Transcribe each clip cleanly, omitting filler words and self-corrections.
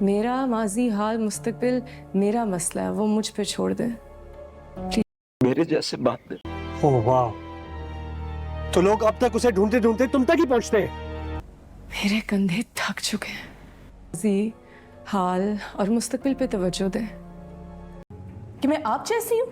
मेरा माजी हाल मुस्तकबिल मेरा मसला है, वो मुझ पे छोड़ दे। मेरे जैसे बात। ओह वाह, तो लोग अब तक उसे ढूंढते ढूंढते तुम तक ही पहुंचते हैं। मेरे कंधे थक चुके हैं। माजी हाल और मुस्तकबिल पे तवज्जो दे। कि मैं आप जैसी हूँ,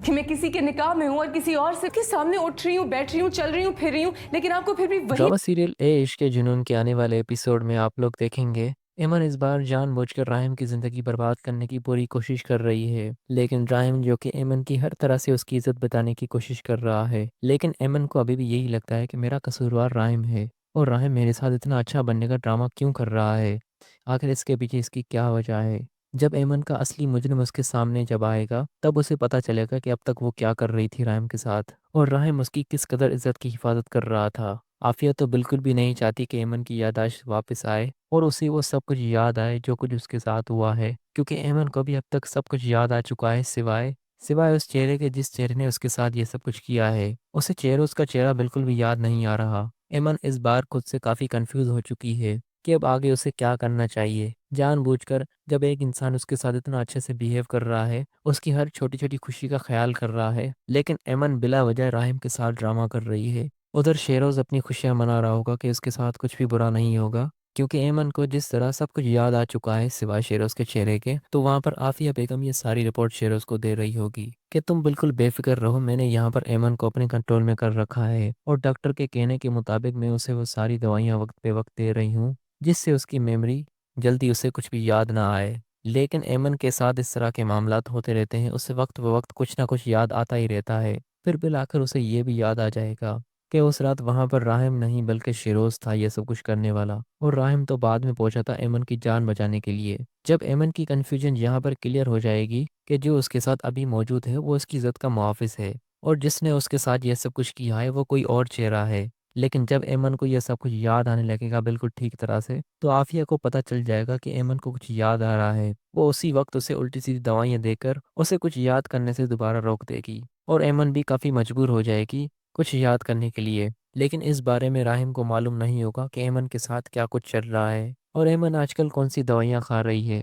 कि मैं किसी के निकाह में हूँ और किसी और से के सामने उठ रही हूँ, बैठ रही हूँ, चल रही हूँ, फिर रही हूँ, लेकिन आपको फिर भी वही ड्रामा सीरियल ए इश्क के जुनून के आने वाले एपिसोड में आप लोग देखेंगे एमन इस बार जानबूझकर राहिम की ज़िंदगी बर्बाद करने की पूरी कोशिश कर रही है। लेकिन राहिम जो कि एमन की हर तरह से उसकी इज्जत बताने की कोशिश कर रहा है, लेकिन एमन को अभी भी यही लगता है कि मेरा कसूरवार राहिम है और राहिम मेरे साथ इतना अच्छा बनने का ड्रामा क्यों कर रहा है। आखिर इसके पीछे इसकी क्या वजह है। जब एमन का असली मुजरिम उसके सामने जब आएगा तब उसे पता चलेगा कि अब तक वो क्या कर रही थी राहिम के साथ और राहिम उसकी किस कदर इज्जत की हिफाजत कर रहा था। आफिया तो बिल्कुल भी नहीं चाहती कि एमन की याददाश्त वापस आए और उसे वो सब कुछ याद आए जो कुछ उसके साथ हुआ है, क्योंकि एमन को भी अब तक सब कुछ याद आ चुका है सिवाय सिवाय उस चेहरे के जिस चेहरे ने उसके साथ ये सब कुछ किया है। उसे उसका चेहरा बिल्कुल भी याद नहीं आ रहा। एमन इस बार खुद से काफ़ी कंफ्यूज हो चुकी है कि अब आगे उसे क्या करना चाहिए। जानबूझकर जब एक इंसान उसके साथ इतना अच्छे से बिहेव कर रहा है, उसकी हर छोटी छोटी खुशी का ख्याल कर रहा है, लेकिन एमन बिला वजह राहिम के साथ ड्रामा कर रही है। उधर शेरोज़ अपनी खुशियां मना रहा होगा कि उसके साथ कुछ भी बुरा नहीं होगा, क्योंकि एमन को जिस तरह सब कुछ याद आ चुका है सिवाय शेरोज़ के चेहरे के। तो वहाँ पर आफिया बेगम ये सारी रिपोर्ट शेरोज़ को दे रही होगी कि तुम बिल्कुल बेफिक्र रहो, मैंने यहाँ पर एमन को अपने कंट्रोल में कर रखा है और डॉक्टर के कहने के मुताबिक मैं उसे वो सारी दवाइयाँ वक्त पे वक्त दे रही हूँ जिससे उसकी मेमोरी जल्दी उसे कुछ भी याद ना आए। लेकिन एमन के साथ इस तरह के मामलात होते रहते हैं, उसे वक्त ब वक्त कुछ ना कुछ याद आता ही रहता है। फिर बिल आखिर उसे ये भी याद आ जाएगा कि उस रात वहाँ पर राहिम नहीं बल्कि शिरोज था ये सब कुछ करने वाला, और राहिम तो बाद में पहुंचा था एमन की जान बचाने के लिए। जब एमन की कन्फ्यूजन यहाँ पर क्लियर हो जाएगी कि जो उसके साथ अभी मौजूद है वो उसकी इज्जत का मुहाफिज है और जिसने उसके साथ ये सब कुछ किया है वो कोई और चेहरा है। लेकिन जब एमन को यह सब कुछ याद आने लगेगा बिल्कुल ठीक तरह से, तो आफिया को पता चल जाएगा कि एमन को कुछ याद आ रहा है। वो उसी वक्त उसे उल्टी सीधी दवाइयाँ देकर उसे कुछ याद करने से दोबारा रोक देगी और एमन भी काफ़ी मजबूर हो जाएगी कुछ याद करने के लिए। लेकिन इस बारे में राहिम को मालूम नहीं होगा कि एमन के साथ क्या कुछ चल रहा है और एमन आजकल कौन सी दवाइयाँ खा रही है।